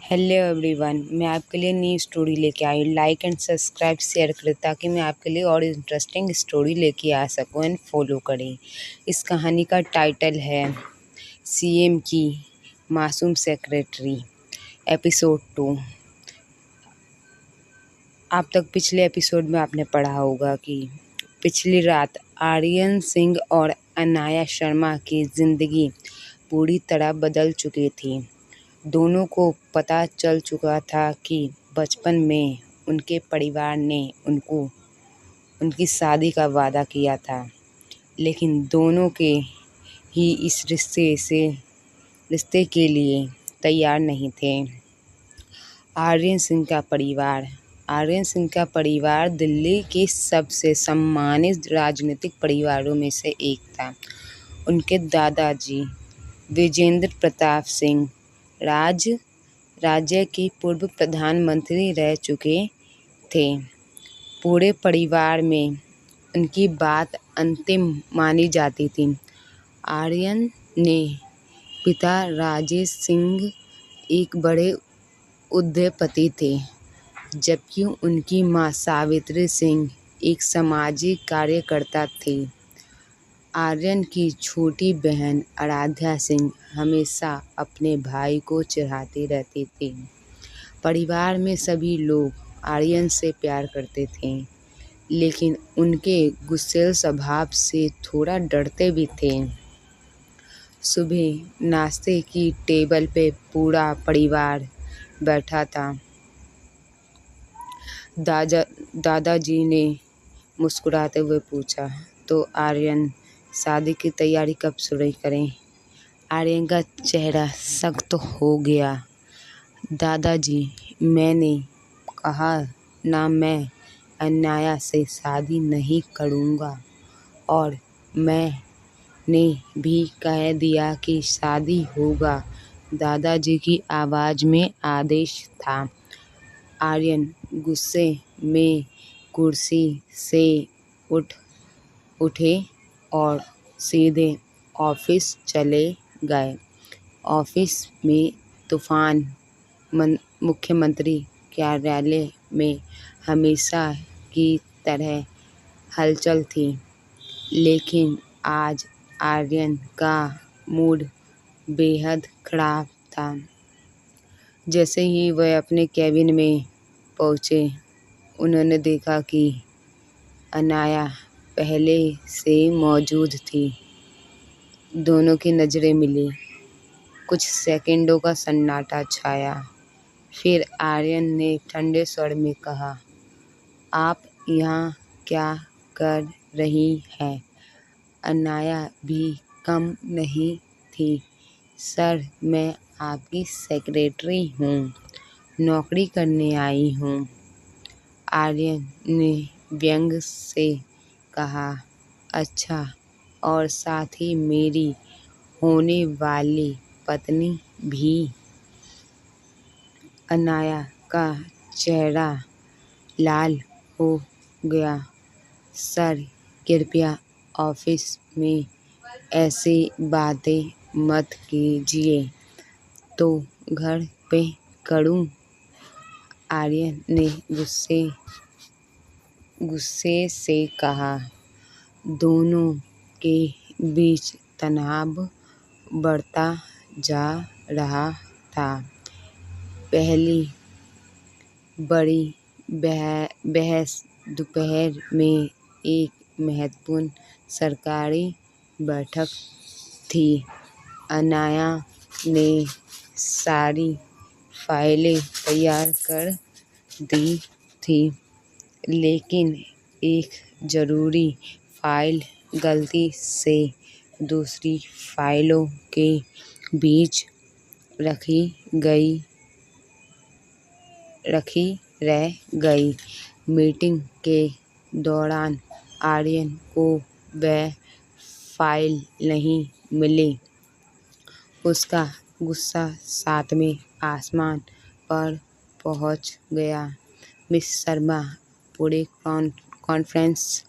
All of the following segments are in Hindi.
हेलो एवरीवन, मैं आपके लिए नई स्टोरी लेके आई। लाइक एंड सब्सक्राइब शेयर करें ताकि मैं आपके लिए और इंटरेस्टिंग स्टोरी लेके आ सकूं एंड फॉलो करें। इस कहानी का टाइटल है सीएम की मासूम सेक्रेटरी, एपिसोड 2। आप तक पिछले एपिसोड में आपने पढ़ा होगा कि पिछली रात आर्यन सिंह और अनाया शर्मा की ज़िंदगी पूरी तरह बदल चुकी थी। दोनों को पता चल चुका था कि बचपन में उनके परिवार ने उनकी शादी का वादा किया था, लेकिन दोनों के ही इस रिश्ते के लिए तैयार नहीं थे। आर्यन सिंह का परिवार दिल्ली के सबसे सम्मानित राजनीतिक परिवारों में से एक था। उनके दादाजी विजेंद्र प्रताप सिंह राज्य के पूर्व प्रधानमंत्री रह चुके थे। पूरे परिवार में उनकी बात अंतिम मानी जाती थी। आर्यन ने पिता राजेश सिंह एक बड़े उद्योगपति थे, जबकि उनकी मां सावित्री सिंह एक सामाजिक कार्यकर्ता थी। आर्यन की छोटी बहन आराध्या सिंह हमेशा अपने भाई को चिढ़ाती रहती थी। परिवार में सभी लोग आर्यन से प्यार करते थे, लेकिन उनके गुस्सैल स्वभाव से थोड़ा डरते भी थे। सुबह नाश्ते की टेबल पे पूरा परिवार बैठा था। दादाजी ने मुस्कुराते हुए पूछा, तो आर्यन, शादी की तैयारी कब शुरू करें? आर्यन का चेहरा सख्त हो गया। दादाजी, मैंने कहा ना, मैं अनाया से शादी नहीं करूँगा, और मैंने भी कह दिया कि शादी होगा। दादाजी की आवाज़ में आदेश था। आर्यन गुस्से में कुर्सी से उठे और सीधे ऑफिस चले गए। ऑफिस में तूफान मुख्यमंत्री कार्यालय में हमेशा की तरह हलचल थी, लेकिन आज आर्यन का मूड बेहद खराब था। जैसे ही वह अपने केबिन में पहुंचे, उन्होंने देखा कि अनाया पहले से मौजूद थी। दोनों की नज़रें मिली। कुछ सेकंडों का सन्नाटा छाया। फिर आर्यन ने ठंडे स्वर में कहा, आप यहाँ क्या कर रही हैं? अनाया भी कम नहीं थी। सर, मैं आपकी सेक्रेटरी हूँ, नौकरी करने आई हूँ, आर्यन ने व्यंग से कहा। अच्छा, और साथ ही मेरी होने वाली पत्नी भी? अनाया का चेहरा लाल हो गया। सर, कृपया ऑफिस में ऐसी बातें मत कीजिए। तो घर पे करूँ? आर्यन ने गुस्से से कहा। दोनों के बीच तनाव बढ़ता जा रहा था। पहली बड़ी बहस दोपहर में एक महत्वपूर्ण सरकारी बैठक थी। अनाया ने सारी फाइलें तैयार कर दी थी, लेकिन एक ज़रूरी फाइल गलती से दूसरी फाइलों के बीच रखी रह गई। मीटिंग के दौरान आर्यन को वह फाइल नहीं मिली। उसका गुस्सा सातवें आसमान पर पहुंच गया। मिस शर्मा, पूरे कॉन्फ्रेंस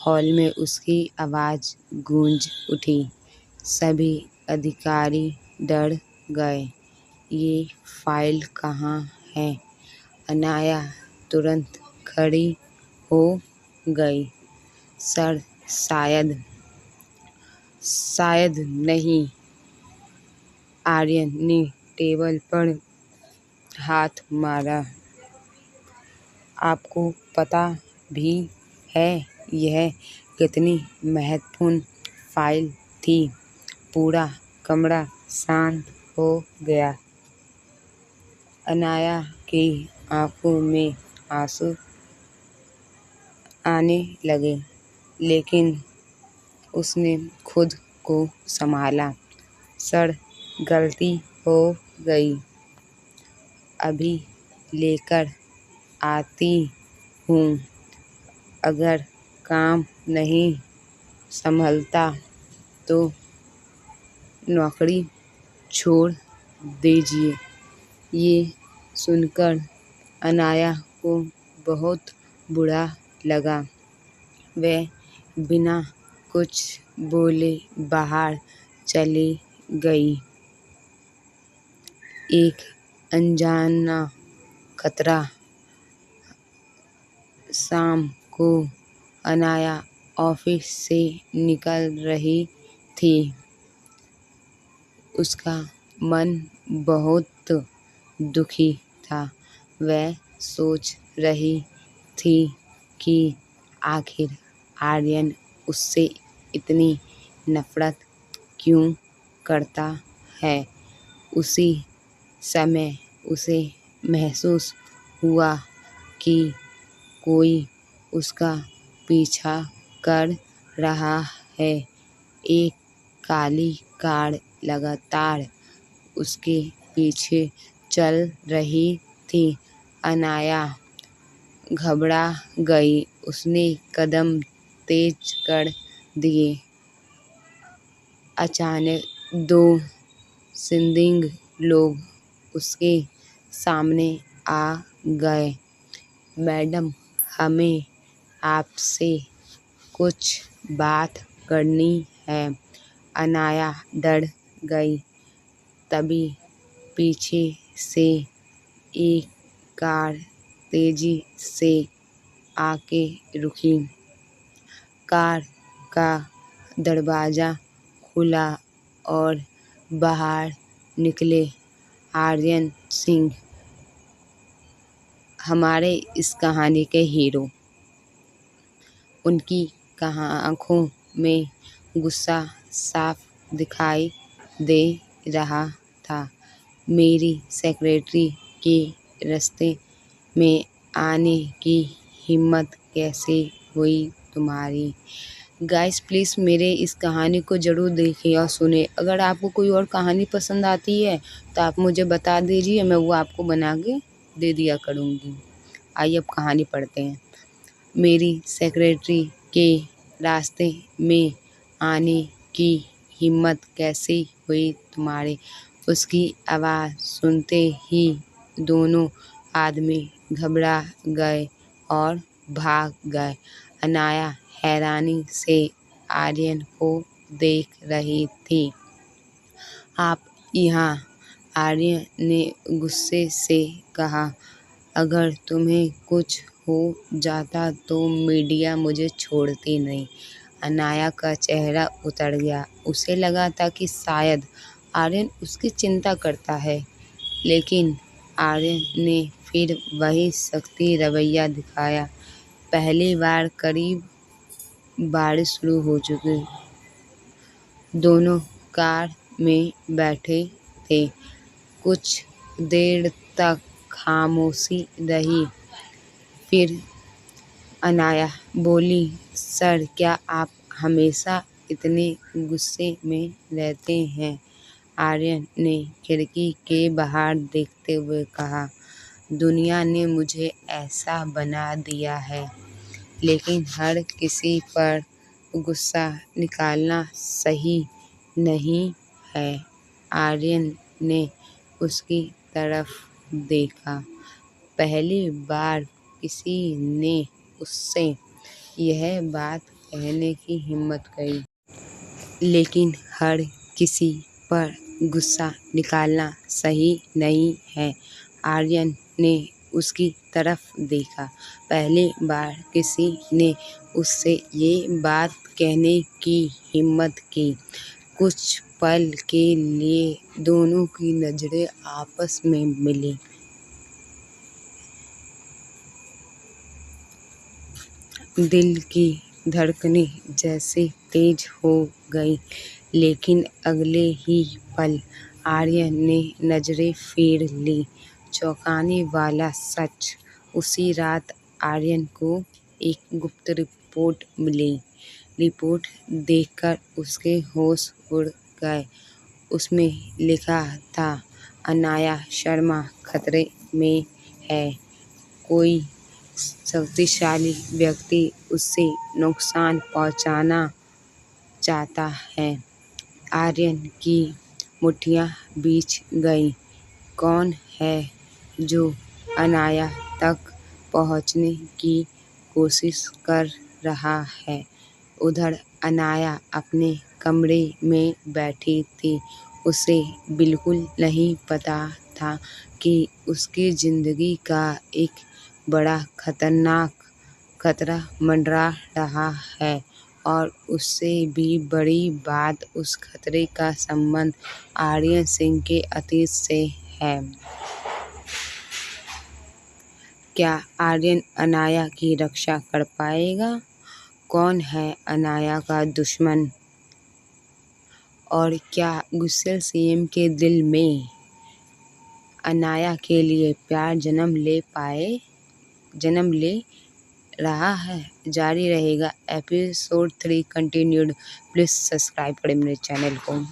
हॉल में उसकी आवाज़ गूंज उठी। सभी अधिकारी डर गए। ये फाइल कहाँ है? अनाया तुरंत खड़ी हो गई। सर, शायद नहीं। आर्यन ने टेबल पर हाथ मारा। आपको पता भी है यह कितनी महत्वपूर्ण फाइल थी? पूरा कमरा शांत हो गया। अनाया की आंखों में आंसू आने लगे, लेकिन उसने खुद को संभाला। सर, गलती हो गई। अभी लेकर आती हूँ। अगर काम नहीं संभलता तो नौकरी छोड़ दीजिए। ये सुनकर अनाया को बहुत बुरा लगा। वह बिना कुछ बोले बाहर चली गई। एक अनजाना खतरा। शाम को अनाया ऑफिस से निकल रही थी। उसका मन बहुत दुखी था। वह सोच रही थी कि आखिर आर्यन उससे इतनी नफरत क्यों करता है। उसी समय उसे महसूस हुआ कि कोई उसका पीछा कर रहा है। एक काली कार लगातार उसके पीछे चल रही थी। अनाया घबरा गई। उसने कदम तेज कर दिए। अचानक दो संदिग्ध लोग उसके सामने आ गए। मैडम, हमें आपसे कुछ बात करनी है। अनाया डर गई। तभी पीछे से एक कार तेजी से आके रुकी। कार का दरवाजा खुला और बाहर निकले आर्यन सिंह, हमारे इस कहानी के हीरो। उनकी आंखों में गुस्सा साफ दिखाई दे रहा था। मेरी सेक्रेटरी के रास्ते में आने की हिम्मत कैसे हुई तुम्हारी? गाइस, प्लीज़ मेरे इस कहानी को ज़रूर देखिए और सुने। अगर आपको कोई और कहानी पसंद आती है तो आप मुझे बता दीजिए, मैं वो आपको बना के दे दिया करूँगी। आइए अब कहानी पढ़ते हैं। मेरी सेक्रेटरी के रास्ते में आने की हिम्मत कैसे हुई तुम्हारे? उसकी आवाज़ सुनते ही दोनों आदमी घबरा गए और भाग गए। अनाया हैरानी से आर्यन को देख रही थी। आप यहाँ? आर्यन ने गुस्से से कहा। अगर तुम्हें कुछ हो जाता तो मीडिया मुझे छोड़ती नहीं। अनाया का चेहरा उतर गया। उसे लगा था कि शायद आर्यन उसकी चिंता करता है, लेकिन आर्यन ने फिर वही सख्ती रवैया दिखाया। पहली बार करीब बारिश शुरू हो चुकी। दोनों कार में बैठे थे। कुछ देर तक खामोशी रही। फिर अनाया बोली, सर, क्या आप हमेशा इतने गुस्से में रहते हैं? आर्यन ने खिड़की के बाहर देखते हुए कहा। दुनिया ने मुझे ऐसा बना दिया है, लेकिन हर किसी पर गुस्सा निकालना सही नहीं है। आर्यन ने उसकी तरफ देखा। पहली बार किसी ने उससे यह बात कहने की हिम्मत करी, लेकिन हर किसी पर गुस्सा निकालना सही नहीं है। आर्यन ने उसकी तरफ देखा। पहली बार किसी ने उससे ये बात कहने की हिम्मत की। कुछ पल के लिए दोनों की नजरें आपस में मिली। दिल की धड़कनें जैसे तेज हो गई, लेकिन अगले ही पल आर्यन ने नजरें फेर ली। चौंकाने वाला सच, उसी रात आर्यन को एक गुप्त रिपोर्ट मिली। रिपोर्ट देखकर उसके होश उड़ गए। उसमें लिखा था, अनाया शर्मा खतरे में है। कोई शक्तिशाली व्यक्ति उससे नुकसान पहुंचाना चाहता है। आर्यन की मुट्ठियां भींच गईं। कौन है जो अनाया तक पहुंचने की कोशिश कर रहा है? उधर अनाया अपने कमरे में बैठी थी। उसे बिल्कुल नहीं पता था कि उसकी जिंदगी का एक बड़ा खतरनाक खतरा मंडरा रहा है, और उससे भी बड़ी बात, उस खतरे का संबंध आर्यन सिंह के अतीत से है। क्या आर्यन अनाया की रक्षा कर पाएगा? कौन है अनाया का दुश्मन? और क्या गुस्सेल सीएम के दिल में अनाया के लिए प्यार जन्म ले रहा है? जारी रहेगा। Episode 3 continued. प्लीज सब्सक्राइब करें मेरे चैनल को।